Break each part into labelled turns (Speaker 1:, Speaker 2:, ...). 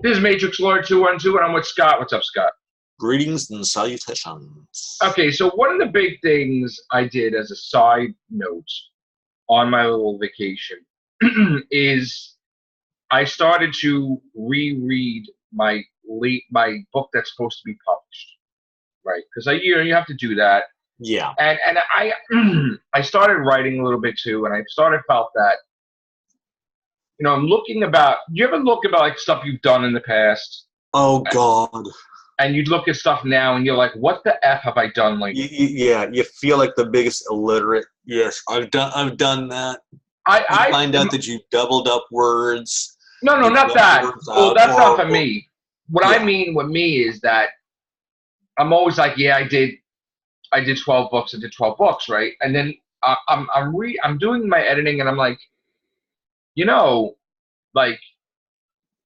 Speaker 1: This is Matrixlord212, and I'm with Scott. What's up, Scott?
Speaker 2: Greetings and salutations.
Speaker 1: Okay, so one of the big things I did as a side note on my little vacation is I started to reread my book that's supposed to be published, right? Because you have to do that.
Speaker 2: Yeah.
Speaker 1: And I I started writing a little bit too, and I felt that I'm looking about. Do you ever look about like stuff you've done in the past?
Speaker 2: Oh God.
Speaker 1: And you'd look at stuff now, and you're like, "What the f have I done lately?"
Speaker 2: You feel like the biggest illiterate. Yes, I've done that. I find out that you doubled up words.
Speaker 1: No, not that. Well, that's not for me. What I mean with me is that I'm always like, yeah, I did 12 books. I did 12 books, right? And then I'm doing my editing, and I'm like, like,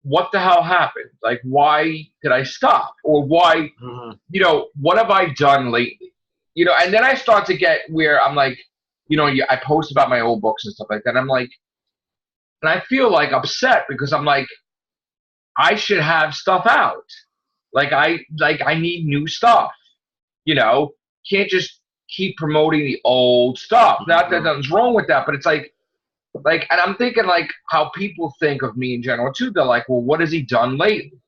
Speaker 1: what the hell happened? Like, why did I stop? Or why, what have I done lately? And then I start to get where I'm like, I post about my old books and stuff like that. And I'm like, and I feel like upset because I'm like, I should have stuff out. Like I need new stuff. Can't just keep promoting the old stuff. Not that nothing's wrong with that, but it's like, and I'm thinking like how people think of me in general too. They're like, well, what has he done lately?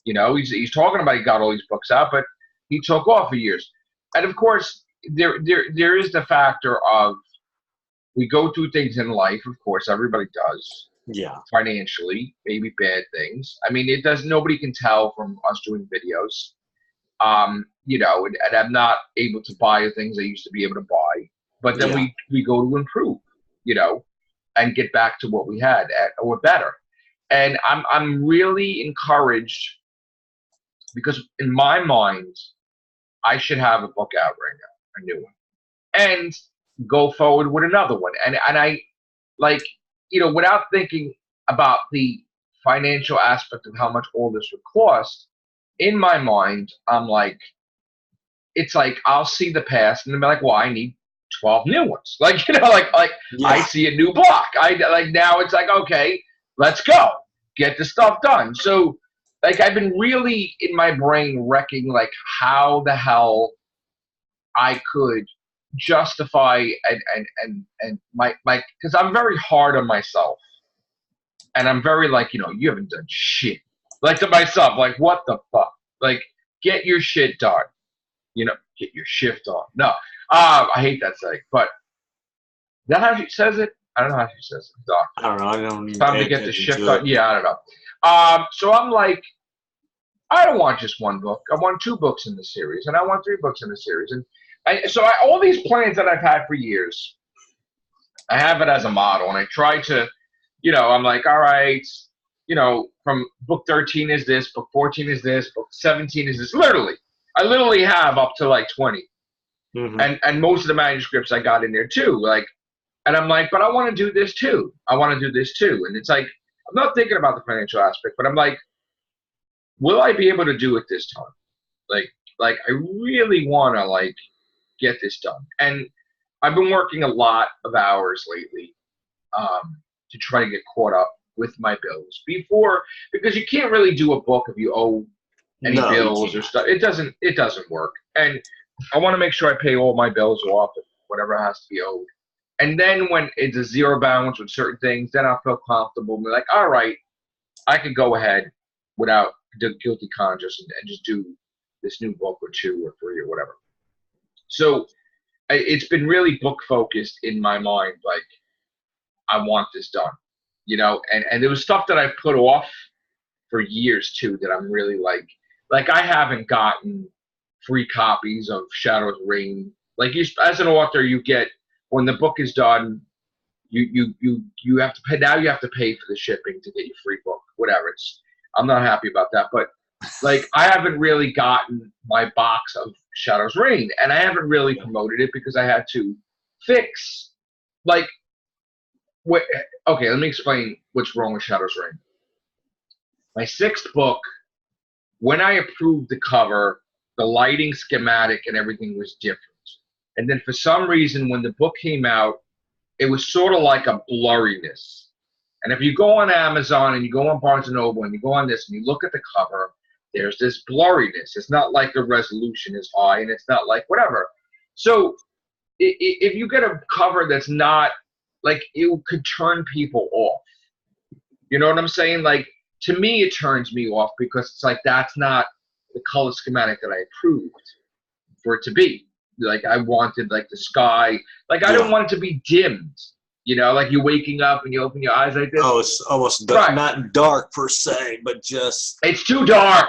Speaker 1: He's talking about he got all these books out, but he took off for years. And of course, there is the factor of we go through things in life. Of course, everybody does.
Speaker 2: Yeah.
Speaker 1: Financially, maybe bad things. I mean, it does. Nobody can tell from us doing videos. And I'm not able to buy the things I used to be able to buy. But then we go to improve. And get back to what we had or better. And I'm really encouraged because in my mind, I should have a book out right now, a new one, and go forward with another one. And I like, without thinking about the financial aspect of how much all this would cost, in my mind, I'm like, it's like I'll see the past and I'm like, well, I need 12 new ones. Like, I see a new block. Now it's like, okay, let's go. Get the stuff done. So like I've been really in my brain wrecking like how the hell I could justify and my because I'm very hard on myself. And I'm very like, you haven't done shit. Like to myself, like what the fuck? Like get your shit done. Get your shift on. No. I hate that saying, but is that how she says it? I don't know how she says it.
Speaker 2: I don't know. I don't even
Speaker 1: time to get the shift on. Yeah, I don't know. So I'm like, I don't want just one book. I want 2 books in the series, and I want 3 books in the series. And all these plans that I've had for years, I have it as a model, and I try to, I'm like, all right, from book 13 is this, book 14 is this, book 17 is this. I literally have up to like 20. And most of the manuscripts I got in there too. Like, and I'm like, but I want to do this too. I want to do this too. And it's like, I'm not thinking about the financial aspect, but I'm like, will I be able to do it this time? Like I really want to like get this done. And I've been working a lot of hours lately to try to get caught up with my bills because you can't really do a book if you owe any bills or stuff. It doesn't work. And I want to make sure I pay all my bills off and whatever has to be owed. And then when it's a zero balance with certain things, then I'll feel comfortable and be like, all right, I can go ahead without the guilty conscience and just do this new book or 2 or 3 or whatever. So it's been really book focused in my mind. Like, I want this done, and there was stuff that I put off for years too that I'm really like I haven't gotten free copies of Shadow's Reign. Like as an author, you get when the book is done, you have to pay. Now you have to pay for the shipping to get your free book. Whatever. I'm not happy about that. But like I haven't really gotten my box of Shadow's Reign, and I haven't really promoted it because I had to fix like what. Okay, let me explain what's wrong with Shadow's Reign. My 6th book, when I approved the cover, the lighting schematic and everything was different. And then for some reason, when the book came out, it was sort of like a blurriness. And if you go on Amazon and you go on Barnes & Noble and you go on this and you look at the cover, there's this blurriness. It's not like the resolution is high, and it's not like whatever. So if you get a cover that's not, like, it could turn people off. You know what I'm saying? Like, to me, it turns me off because it's like that's not the color schematic that I approved for it to be. Like, I wanted, like, the sky. Like, I don't want it to be dimmed. You know, like you're waking up and you open your eyes like this.
Speaker 2: Oh, it's almost dark, not dark per se, but just...
Speaker 1: It's too dark.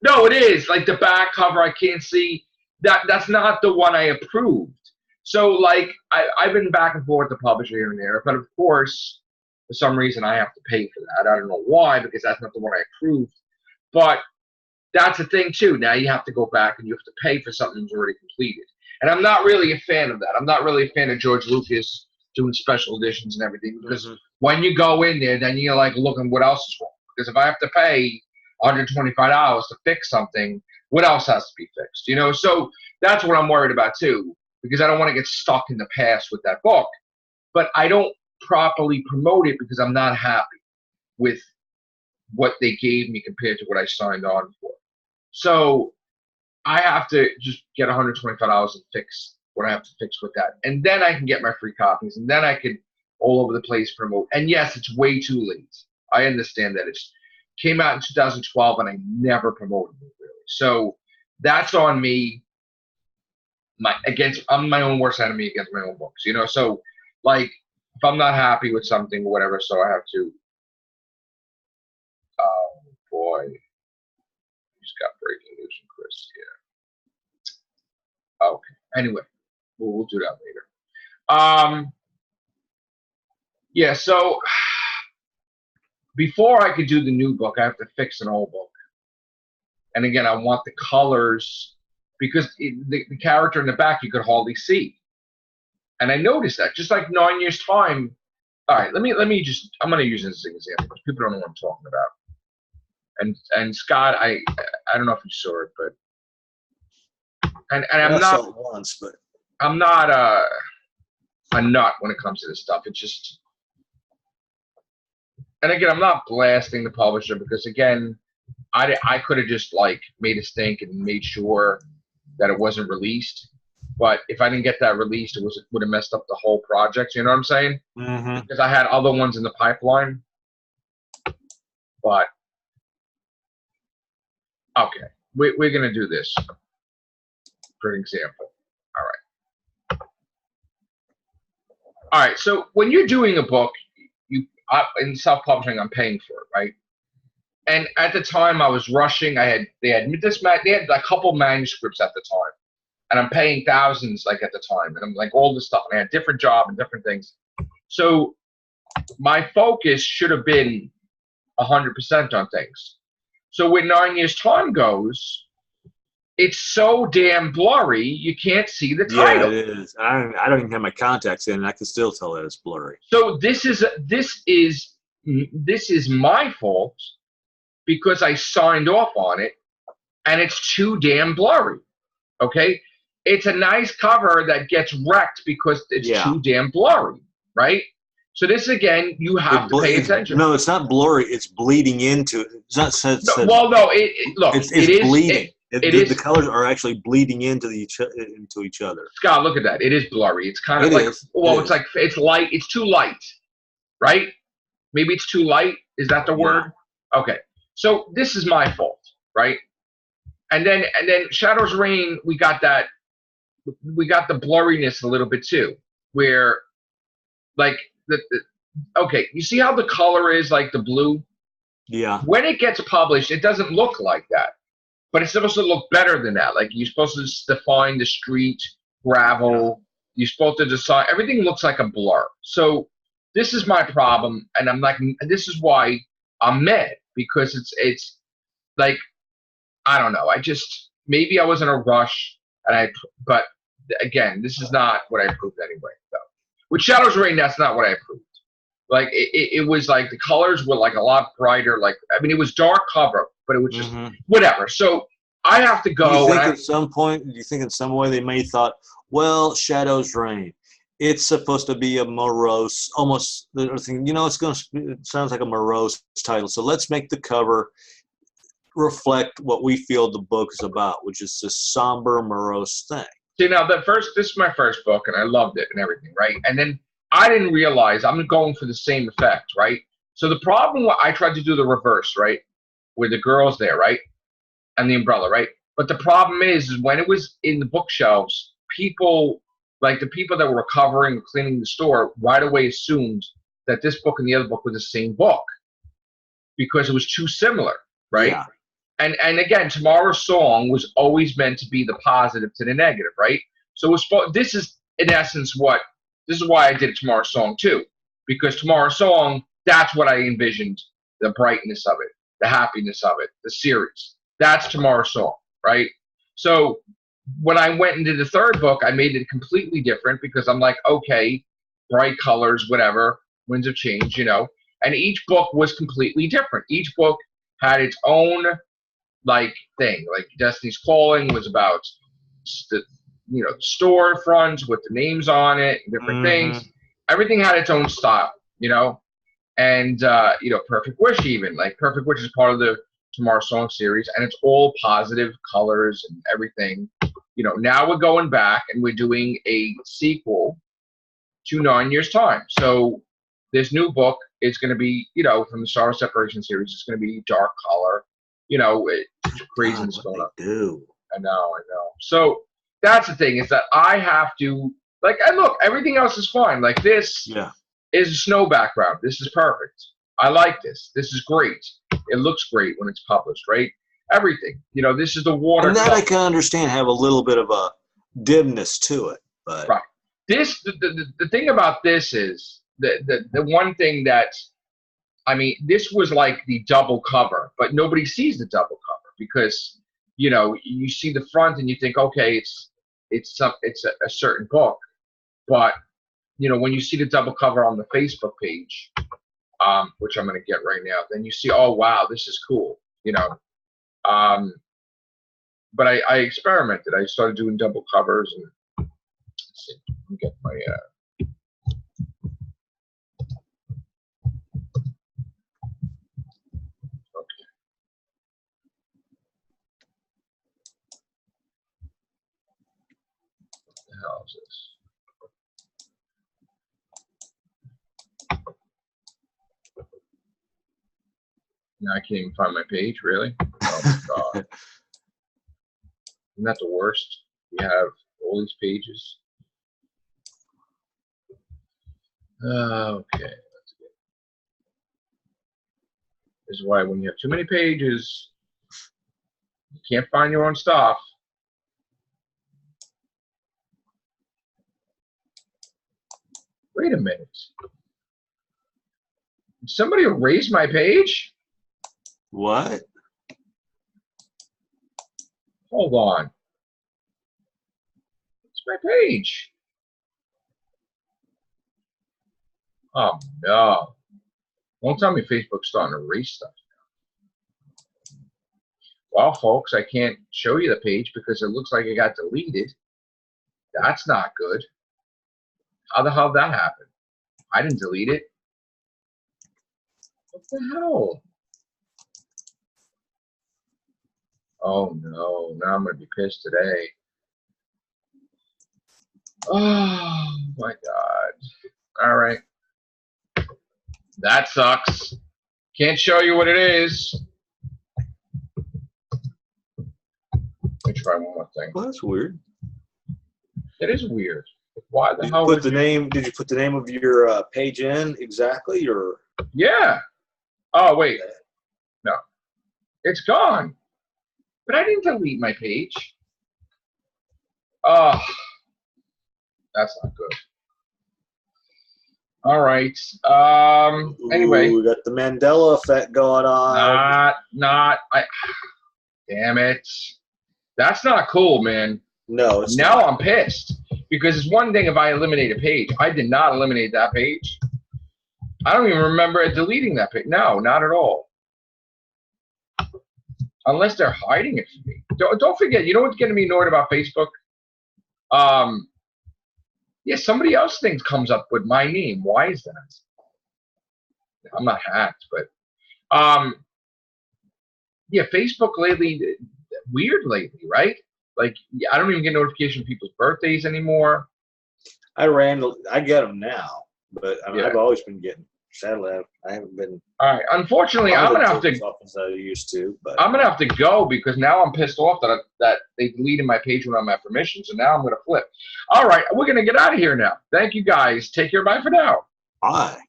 Speaker 1: No, it is. Like, the back cover, I can't see. That's not the one I approved. So, like, I've been back and forth with the publisher here and there. But, of course, for some reason, I have to pay for that. I don't know why, because that's not the one I approved. But that's the thing, too. Now you have to go back and you have to pay for something that's already completed. And I'm not really a fan of that. I'm not really a fan of George Lucas doing special editions and everything, because when you go in there, then you're like looking what else is wrong. Because if I have to pay $125 to fix something, what else has to be fixed? You know, so that's what I'm worried about too, because I don't want to get stuck in the past with that book. But I don't properly promote it because I'm not happy with what they gave me compared to what I signed on for. So I have to just get $125 and fix what I have to fix with that. And then I can get my free copies, and then I can all over the place promote. And yes, it's way too late. I understand that. It came out in 2012, and I never promoted it, really. So that's on me. I'm my own worst enemy against my own books, you know? So, like, if I'm not happy with something or whatever, so I have to, oh, boy. Just got breaking news from Chris here. Okay. Anyway. We'll do that later. Yeah, so before I could do the new book, I have to fix an old book. And again, I want the colors, because the character in the back you could hardly see. And I noticed that, just like 9 years' time. All right, let me just, I'm going to use this as an example because people don't know what I'm talking about. And Scott, I don't know if you saw it, but and I'm not
Speaker 2: once, but
Speaker 1: I'm not a nut when it comes to this stuff. It's just, and again, I'm not blasting the publisher, because again, I could have just like made a stink and made sure that it wasn't released. But if I didn't get that released, it would have messed up the whole project. You know what I'm saying? Because I had other ones in the pipeline. But okay, we're gonna do this for example. All right, so when you're doing a book, in self-publishing, I'm paying for it, right? And at the time, I was rushing. They had a couple manuscripts at the time, and I'm paying thousands, like, at the time, and I'm like all this stuff, and I had different job and different things. So my focus should have been 100% on things. So when 9 years' time goes, it's so damn blurry, you can't see the title.
Speaker 2: Yeah, it is. I don't even have my contacts in, and I can still tell that it's blurry.
Speaker 1: So this is my fault, because I signed off on it, and it's too damn blurry. Okay? It's a nice cover that gets wrecked because it's too damn blurry, right? So this, again, you have to pay attention.
Speaker 2: No, it's not blurry. It's bleeding into it. It's not said.
Speaker 1: Well, no. Look,
Speaker 2: it's bleeding. The colors are actually bleeding into each other.
Speaker 1: Scott, look at that. It is blurry. It's kind of like, well, it's like, it's light. It's too light, right? Maybe it's too light. Is that the word? Okay. So this is my fault, right? And then Shadows Reign, we got the blurriness a little bit too, where, like, okay, you see how the color is like the blue?
Speaker 2: Yeah.
Speaker 1: When it gets published, it doesn't look like that. But it's supposed to look better than that. Like, you're supposed to define the street, gravel. You're supposed to decide. Everything looks like a blur. So this is my problem, and I'm like, this is why I'm mad, because it's like, I don't know. Maybe I was in a rush, but again, this is not what I approved anyway. So with Shadows Reign, that's not what I approved. Like, it was like the colors were like a lot brighter. Like, I mean, it was dark cover, but it was just whatever. So I have to go.
Speaker 2: Do you think at some point, in some way they may have thought, well, Shadows Reign, it's supposed to be a morose, almost, you know, it sounds like a morose title. So let's make the cover reflect what we feel the book is about, which is this somber, morose thing.
Speaker 1: See, now this is my first book, and I loved it and everything, right? And then I didn't realize I'm going for the same effect, right? So the problem, I tried to do the reverse, right? With the girls there, right? And the umbrella, right? But the problem is when it was in the bookshelves, people, like the people that were covering, cleaning the store, right away assumed that this book and the other book were the same book because it was too similar, right?
Speaker 2: Yeah.
Speaker 1: And again, Tomorrow's Song was always meant to be the positive to the negative, right? So this is in essence this is why I did Tomorrow's Song too, because Tomorrow's Song, that's what I envisioned, the brightness of it, the happiness of it, the series. That's Tomorrow's Song, right? So when I went into the third book, I made it completely different because I'm like, okay, bright colors, whatever, winds of change, you know. And each book was completely different. Each book had its own like thing. Like Destiny's Calling was about the storefronts with the names on it, different things. Everything had its own style, you know. And Perfect Wish, even like Perfect Wish is part of the Tomorrow's Song series, and it's all positive colors and everything. You know, now we're going back and we're doing a sequel to 9 Years Time. So this new book is going to be, from the Sorrow Separation series, it's going to be dark color. Craziness going on. I know. So that's the thing, is that I have to, and look, everything else is fine. Like this is a snow background. This is perfect. I like this. This is great. It looks great when it's published, right? Everything. This is the water.
Speaker 2: And that I can understand have a little bit of a dimness to it. But
Speaker 1: right. The thing about this is the one thing that, this was like the double cover, but nobody sees the double cover because, you see the front and you think, okay, it's a certain book. But, when you see the double cover on the Facebook page, which I'm going to get right now, then you see, oh, wow, this is cool, But I experimented. I started doing double covers. And let's see, let me get my... hell is this? Now I can't even find my page, really? Oh my god. Isn't that the worst? We have all these pages. Okay, that's good. This is why when you have too many pages, you can't find your own stuff. Wait a minute. Did somebody erase my page?
Speaker 2: What?
Speaker 1: Hold on. It's my page. Oh no. Don't tell me Facebook's starting to erase stuff now. Well, folks, I can't show you the page because it looks like it got deleted. That's not good. How the hell did that happen? I didn't delete it. What the hell? Oh no, now I'm going to be pissed today. Oh my god. All right. That sucks. Can't show you what it is. Let me try one more thing.
Speaker 2: Well, that's weird.
Speaker 1: It is weird. Why the hell?
Speaker 2: Did you put the name of your page in exactly, or?
Speaker 1: Yeah. Oh wait. No. It's gone. But I didn't delete my page. Oh. That's not good. All right. Anyway.
Speaker 2: Ooh, we got the Mandela effect going on.
Speaker 1: Damn it. That's not cool, man.
Speaker 2: No, it's
Speaker 1: now
Speaker 2: not.
Speaker 1: I'm pissed. Because it's one thing if I eliminate a page. I did not eliminate that page. I don't even remember deleting that page. No, not at all. Unless they're hiding it from me. Don't forget, you know what's getting me annoyed about Facebook? Yeah, somebody else things comes up with my name. Why is that? I'm not hacked, but yeah, Facebook lately, weird lately, right? Like, I don't even get notification of people's birthdays anymore.
Speaker 2: I get them now, but I mean, I've always been getting. Sadly, I haven't been.
Speaker 1: All right. Unfortunately, I'm gonna have to.
Speaker 2: As often as I used to, but
Speaker 1: I'm gonna have to go because now I'm pissed off that they deleted my page without my permission. So now I'm gonna flip. All right, we're gonna get out of here now. Thank you guys. Take care. Bye for now.
Speaker 2: Bye.